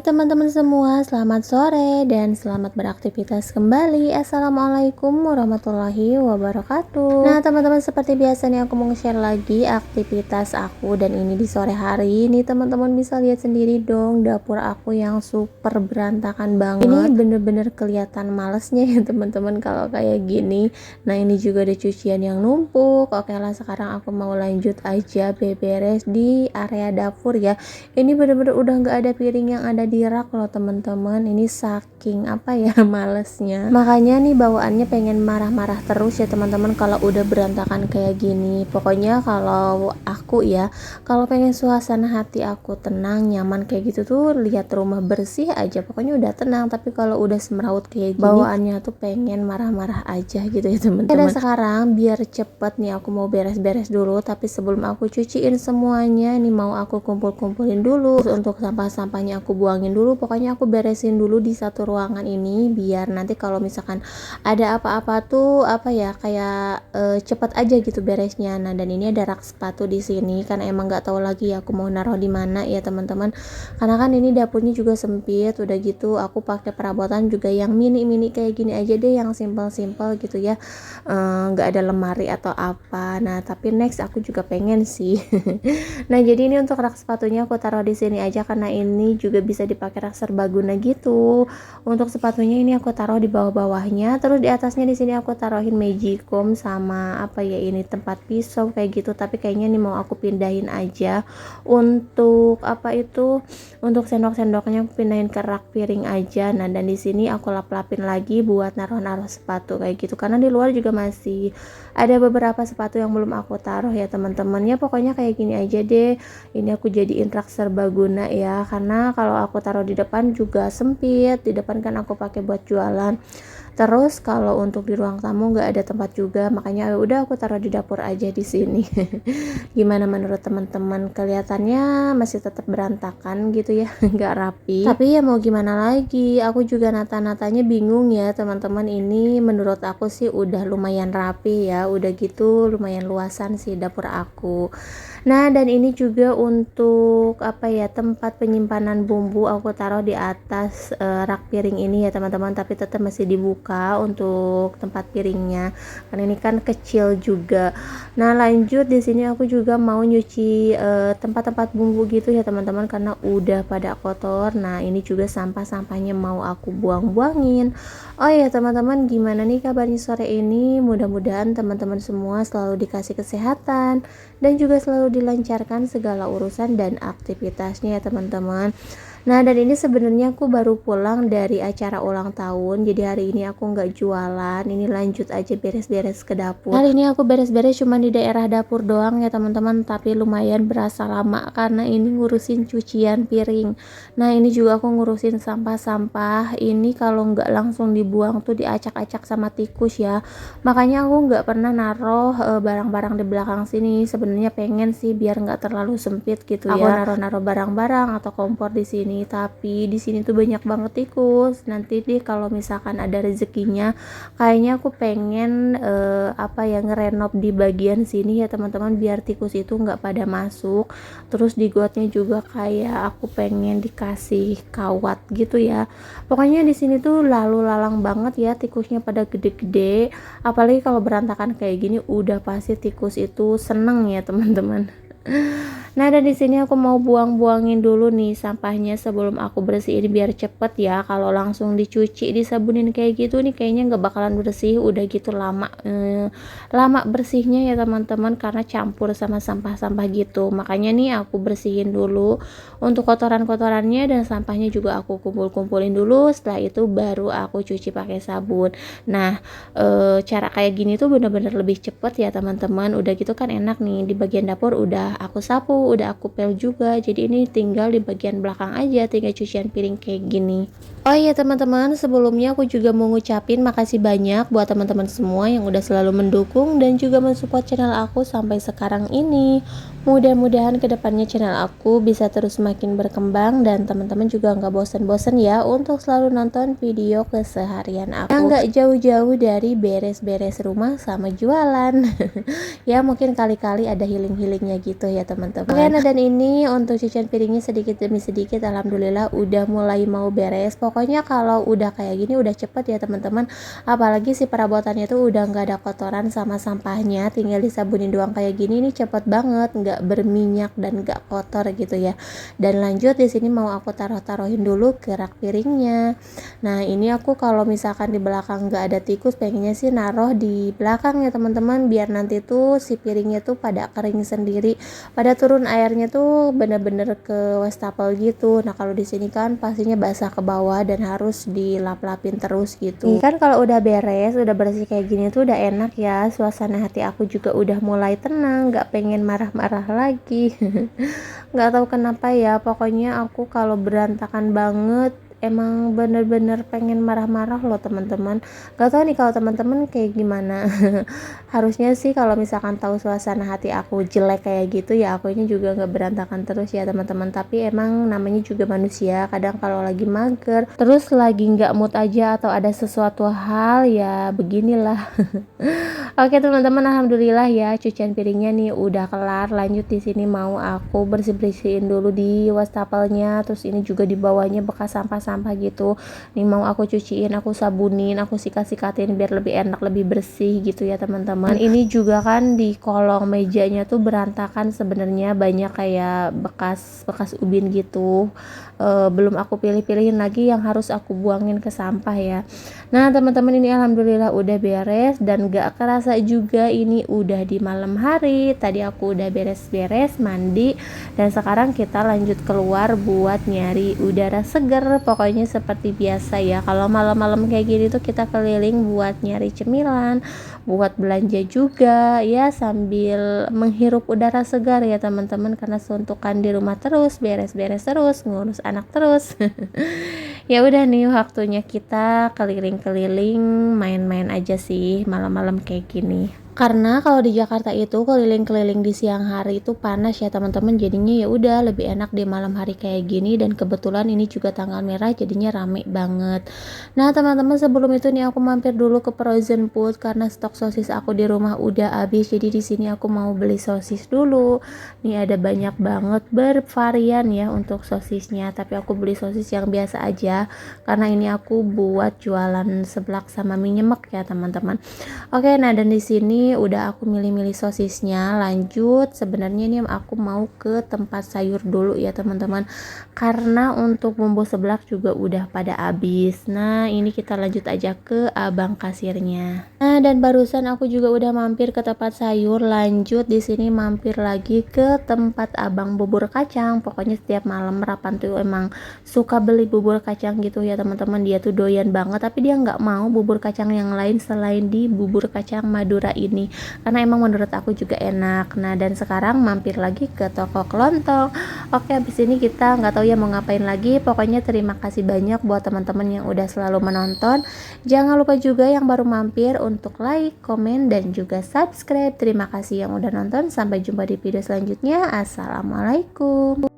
teman-teman semua, selamat sore dan selamat beraktivitas kembali. Assalamualaikum warahmatullahi wabarakatuh. Nah teman-teman, seperti biasa nih aku mau share lagi aktivitas aku, dan ini di sore hari. Ini teman-teman bisa lihat sendiri dong, dapur aku yang super berantakan banget. Ini bener-bener kelihatan malesnya ya teman-teman kalau kayak gini. Nah ini juga ada cucian yang numpuk. Oke lah, sekarang aku mau lanjut aja beberes di area dapur ya. Ini bener-bener udah nggak ada piring yang ada di rak loh teman-teman. Ini saking apa ya malesnya, makanya nih bawaannya pengen marah-marah terus ya teman-teman kalau udah berantakan kayak gini. Pokoknya kalau aku ya, kalau pengen suasana hati aku tenang nyaman kayak gitu tuh lihat rumah bersih aja pokoknya udah tenang. Tapi kalau udah semeraut kayak gini, bawaannya tuh pengen marah-marah aja gitu ya teman-teman. Dan sekarang biar cepet nih aku mau beres-beres dulu, tapi sebelum aku cuciin semuanya ini mau aku kumpul-kumpulin dulu. Terus untuk sampah-sampahnya aku buangin dulu. Pokoknya aku beresin dulu di satu ruangan ini biar nanti kalau misalkan ada apa-apa tuh apa ya kayak cepet aja gitu beresnya. Nah dan ini ada rak sepatu di sini karena emang nggak tahu lagi aku mau naruh di mana ya teman-teman. Karena kan ini dapurnya juga sempit. Udah gitu aku pakai perabotan juga yang mini-mini kayak gini aja deh, yang simple-simple gitu ya. Nggak ada lemari atau apa. Nah tapi next aku juga pengen sih. Nah jadi ini untuk rak sepatunya aku taruh di sini aja karena ini juga bisa dipakai rak serbaguna gitu. Untuk sepatunya ini aku taruh di bawah-bawahnya, terus di atasnya di sini aku taruhin magicom sama apa ya ini tempat pisau kayak gitu. Tapi kayaknya nih mau aku pindahin aja untuk apa itu, untuk sendok-sendoknya aku pindahin ke rak piring aja. Nah dan di sini aku lap-lapin lagi buat naruh-naruh sepatu kayak gitu karena di luar juga masih ada beberapa sepatu yang belum aku taruh ya teman-teman. Ya pokoknya kayak gini aja deh. Ini aku jadiin rak serbaguna ya, karena kalau aku taruh di depan juga sempit. Di depan kan aku pakai buat jualan. Terus kalau untuk di ruang tamu nggak ada tempat juga, makanya udah aku taruh di dapur aja di sini. Gimana menurut teman-teman? Kelihatannya masih tetap berantakan gitu ya, nggak rapi. Tapi ya mau gimana lagi? Aku juga nata-natanya bingung ya teman-teman. Ini menurut aku sih udah lumayan rapi ya, udah gitu lumayan luasan sih dapur aku. Nah dan ini juga untuk apa ya, tempat penyimpanan bumbu aku taruh di atas rak piring ini ya teman-teman, tapi tetap masih dibuka untuk tempat piringnya karena ini kan kecil juga. Nah lanjut di sini aku juga mau nyuci tempat-tempat bumbu gitu ya teman-teman karena udah pada kotor. Nah ini juga sampah-sampahnya mau aku buang-buangin. Oh ya teman-teman, gimana nih kabarnya sore ini? Mudah-mudahan teman-teman semua selalu dikasih kesehatan dan juga selalu dilancarkan segala urusan dan aktivitasnya ya teman-teman. Nah dan ini sebenarnya aku baru pulang dari acara ulang tahun, jadi hari ini aku nggak jualan. Ini lanjut aja beres-beres ke dapur. Hari ini aku beres-beres cuma di daerah dapur doang ya teman-teman, tapi lumayan berasa lama karena ini ngurusin cucian piring. Nah ini juga aku ngurusin sampah-sampah. Ini kalau nggak langsung dibuang tuh diacak-acak sama tikus ya, makanya aku nggak pernah naruh barang-barang di belakang sini. Sebenarnya pengen sih biar nggak terlalu sempit gitu ya, aku naruh-naruh barang-barang atau kompor di sini. Tapi di sini tuh banyak banget tikus. Nanti deh kalau misalkan ada rezekinya kayaknya aku pengen apa ya, ngerenov di bagian sini ya teman-teman biar tikus itu nggak pada masuk. Terus di gotnya juga kayak aku pengen dikasih kawat gitu ya. Pokoknya di sini tuh lalu lalang banget ya, tikusnya pada gede-gede. Apalagi kalau berantakan kayak gini udah pasti tikus itu seneng ya teman-teman. Nah dan di sini aku mau buang-buangin dulu nih sampahnya sebelum aku bersihin biar cepet ya. Kalau langsung dicuci disabunin kayak gitu nih kayaknya nggak bakalan bersih. Udah gitu lama lama bersihnya ya teman-teman karena campur sama sampah-sampah gitu. Makanya nih aku bersihin dulu untuk kotoran-kotorannya, dan sampahnya juga aku kumpul-kumpulin dulu. Setelah itu baru aku cuci pakai sabun. Nah cara kayak gini tuh bener-bener lebih cepet ya teman-teman. Udah gitu kan enak nih, di bagian dapur udah aku sapu, udah aku pel juga, jadi ini tinggal di bagian belakang aja, tinggal cucian piring kayak gini. Oh iya teman-teman, sebelumnya aku juga mau ngucapin makasih banyak buat teman-teman semua yang udah selalu mendukung dan juga mensupport channel aku sampai sekarang ini. Mudah-mudahan kedepannya channel aku bisa terus semakin berkembang dan teman-teman juga nggak bosan-bosan ya untuk selalu nonton video keseharian aku. Yang nggak jauh-jauh dari beres-beres rumah sama jualan. Ya mungkin kali-kali ada healing-healingnya gitu ya teman-teman. Oke, nah dan ini untuk cucian piringnya sedikit demi sedikit alhamdulillah udah mulai mau beres. Pokoknya kalau udah kayak gini udah cepet ya teman-teman, apalagi si perabotannya tuh udah nggak ada kotoran sama sampahnya, tinggal disabunin doang kayak gini, ini cepet banget, nggak berminyak dan nggak kotor gitu ya. Dan lanjut di sini mau aku taruhin dulu ke rak piringnya. Nah ini aku kalau misalkan di belakang nggak ada tikus, pengennya sih naruh di belakang ya teman-teman, biar nanti tuh si piringnya tuh pada kering sendiri, pada turun airnya tuh bener-bener ke wastafel gitu. Nah kalau di sini kan pastinya basah ke bawah dan harus dilap-lapin terus gitu. Kan kalau udah beres, udah bersih kayak gini tuh udah enak ya. Suasana hati aku juga udah mulai tenang, gak pengen marah-marah lagi. Gak tahu kenapa ya, pokoknya aku kalau berantakan banget emang bener-bener pengen marah-marah loh teman-teman. Gak tahu nih kalau teman-teman kayak gimana. Harusnya sih kalau misalkan tahu suasana hati aku jelek kayak gitu ya akunya juga nggak berantakan terus ya teman-teman. Tapi emang namanya juga manusia, kadang kalau lagi mager terus lagi nggak mood aja atau ada sesuatu hal ya beginilah. Oke teman-teman, alhamdulillah ya cucian piringnya nih udah kelar. Lanjut di sini mau aku bersih-bersihin dulu di wastafelnya, terus ini juga di bawahnya bekas sampah-sampah gitu. Nih mau aku cuciin, aku sabunin, aku sikat-sikatin biar lebih enak, lebih bersih gitu ya teman-teman. Ini juga kan di kolong mejanya tuh berantakan sebenarnya, banyak kayak bekas ubin gitu. Belum aku pilih-pilihin lagi yang harus aku buangin ke sampah ya. Nah teman-teman, ini alhamdulillah udah beres dan gak kerasa juga ini udah di malam hari. Tadi aku udah beres-beres mandi dan sekarang kita lanjut keluar buat nyari udara seger. Pokoknya seperti biasa ya, kalau malam-malam kayak gini tuh kita keliling buat nyari cemilan, buat belanja juga ya, sambil menghirup udara segar ya teman-teman, karena suntukan di rumah terus, beres-beres terus, ngurus anak terus. Ya udah nih waktunya kita keliling-keliling, main-main aja sih malam-malam kayak gini. Karena kalau di Jakarta itu keliling-keliling di siang hari itu panas ya teman-teman, jadinya ya udah lebih enak di malam hari kayak gini. Dan kebetulan ini juga tanggal merah jadinya rame banget. Nah teman-teman, sebelum itu nih aku mampir dulu ke frozen food karena stok sosis aku di rumah udah habis. Jadi di sini aku mau beli sosis dulu. Nih ada banyak banget bervarian ya untuk sosisnya, tapi aku beli sosis yang biasa aja karena ini aku buat jualan seblak sama mie nyemek ya teman-teman. Oke, nah dan di sini udah aku milih-milih sosisnya. Lanjut, sebenarnya nih aku mau ke tempat sayur dulu ya teman-teman, karena untuk bumbu seblak juga udah pada habis. Nah ini kita lanjut aja ke abang kasirnya. Nah dan barusan aku juga udah mampir ke tempat sayur. Lanjut di sini mampir lagi ke tempat abang bubur kacang. Pokoknya setiap malam Rapan tuh emang suka beli bubur kacang gitu ya teman-teman. Dia tuh doyan banget, tapi dia nggak mau bubur kacang yang lain selain di bubur kacang Madura ini, karena emang menurut aku juga enak. Nah dan sekarang mampir lagi ke toko kelontong. Oke, habis ini kita nggak tahu ya mau ngapain lagi. Pokoknya terima kasih banyak buat teman-teman yang udah selalu menonton. Jangan lupa juga yang baru mampir untuk like, komen, dan juga subscribe. Terima kasih yang udah nonton, sampai jumpa di video selanjutnya. Assalamualaikum.